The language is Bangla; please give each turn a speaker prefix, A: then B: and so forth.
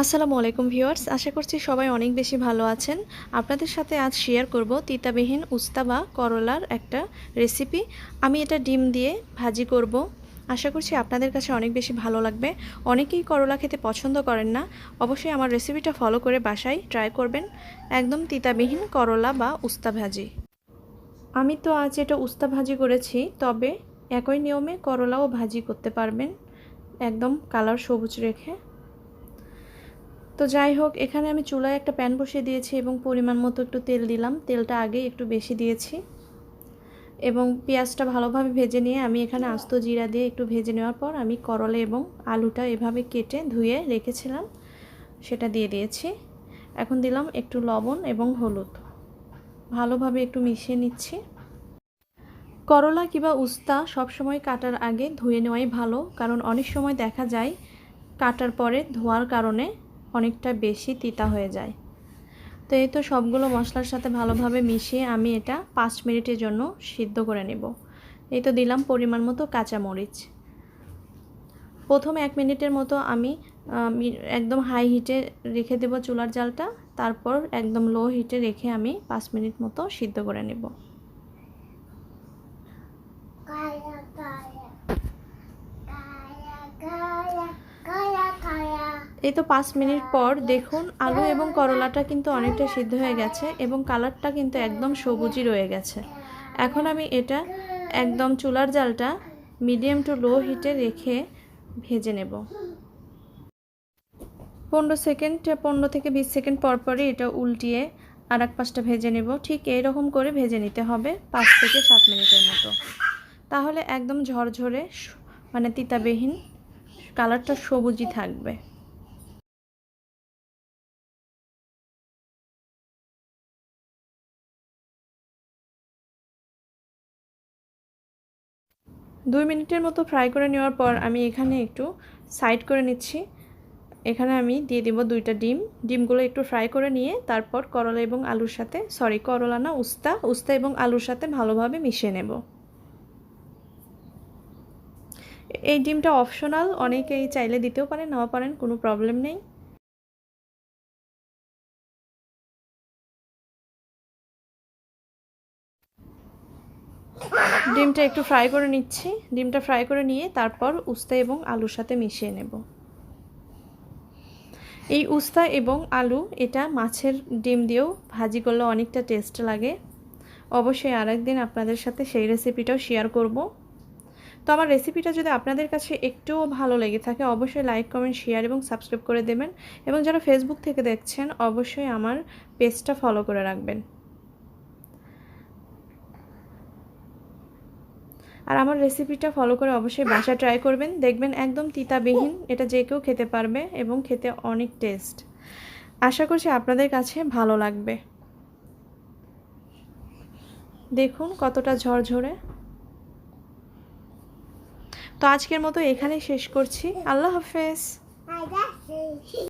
A: আসসালামু আলাইকুম ভিউয়ার্স, আশা করছি সবাই অনেক বেশি ভালো আছেন। আপনাদের সাথে আজ শেয়ার করব তিতাবিহীন উস্তা বা করলার একটা রেসিপি। আমি এটা ডিম দিয়ে ভাজি করব। আশা করছি আপনাদের কাছে অনেক বেশি ভালো লাগবে। অনেকেই করলা খেতে পছন্দ করেন না, অবশ্যই আমার রেসিপিটা ফলো করে বাসায় ট্রাই করবেন। একদম তিতাবিহীন করলা বা উস্তা ভাজি। আমি তো আজ এটা উস্তা ভাজি করেছি, তবে একই নিয়মে করলাও ভাজি করতে পারবেন, একদম কালার সবুজ রেখে। তো যাই হোক, এখানে আমি চুলায় একটা প্যান বসিয়ে দিয়েছি এবং পরিমাণ মতো একটু তেল দিলাম। তেলটা আগে একটু বেশি দিয়েছি এবং পেঁয়াজটা ভালোভাবে ভেজে নিয়ে আমি এখানে আস্ত জিরা দিয়ে একটু ভেজে নেওয়ার পর আমি করলা এবং আলুটা এভাবে কেটে ধুয়ে রেখেছিলাম, সেটা দিয়ে দিয়েছি। এখন দিলাম একটু লবণ এবং হলুদ, ভালোভাবে একটু মিশিয়ে নিচ্ছি। করলা কিংবা উস্তা সবসময় কাটার আগে ধুয়ে নেওয়াই ভালো, কারণ অনেক সময় দেখা যায় কাটার পরে ধোয়ার কারণে অনেকটা বেশি তিতা হয়ে যায়। তো এই তো সবগুলো মশলার সাথে ভালোভাবে মিশিয়ে আমি এটা 5 মিনিটের জন্য সিদ্ধ করে নেব। এই তো দিলাম পরিমাণ মতো কাঁচামরিচ। প্রথম 1 মিনিটের মতো আমি একদম হাই হিটে রেখে দেব চুলার জালটা, তারপর একদম লো হিটে রেখে আমি 5 মিনিট মতো সিদ্ধ করে নেব। এই তো 5 মিনিট পর দেখুন আলু এবং করলাটা কিন্তু অনেকটা সিদ্ধ হয়ে গেছে এবং কালারটা কিন্তু একদম সবুজই রয়ে গেছে। এখন আমি এটা একদম চুলার জালটা মিডিয়াম টু লো হিটে রেখে ভেজে নেব। 15 থেকে 20 সেকেন্ড পর পরই এটা উল্টিয়ে আর এক পাশটা ভেজে নেব। ঠিক এইরকম করে ভেজে নিতে হবে 5 থেকে 7 মিনিটের মতো। তাহলে একদম ঝরঝরে মানে তিতাবিহীন কালারটা সবুজই থাকবে। 2 মিনিটের মতো ফ্রাই করে নেওয়ার পর আমি এখানে একটু সাইড করে নিচ্ছি। এখানে আমি দিয়ে দেব 2টা ডিম। ডিমগুলো একটু ফ্রাই করে নিয়ে তারপর করলা এবং আলুর সাথে, করলা না, উস্তা এবং আলুর সাথে ভালোভাবে মিশিয়ে নেব। এই ডিমটা অপশনাল, অনেকেই চাইলে দিতেও পারেন, নাও পারেন, কোনো প্রবলেম নেই। ডিমটা একটু ফ্রাই করে নিচ্ছি। ডিমটা ফ্রাই করে নিয়ে তারপর উস্তা এবং আলুর সাথে মিশিয়ে নেব। এই উস্তা এবং আলু এটা মাছের ডিম দিয়েও ভাজি করলে অনেকটা টেস্ট লাগে। অবশ্যই আরেকদিন আপনাদের সাথে সেই রেসিপিটাও শেয়ার করব। তো আমার রেসিপিটা যদি আপনাদের কাছে একটুও ভালো লেগে থাকে অবশ্যই লাইক, কমেন্ট, শেয়ার এবং সাবস্ক্রাইব করে দেবেন, এবং যারা ফেসবুক থেকে দেখছেন অবশ্যই আমার পেজটা ফলো করে রাখবেন। আর আমার রেসিপিটা ফলো করে অবশ্যই বাসায় ট্রাই করবেন, দেখবেন একদম তিতাবিহীন, এটা যে কেউ খেতে পারবে এবং খেতে অনেক টেস্ট। আশা করছি আপনাদের কাছে ভালো লাগবে। দেখুন কতটা ঝরঝরে। তো আজকের মতো এখানেই শেষ করছি। আল্লাহ হাফেজ।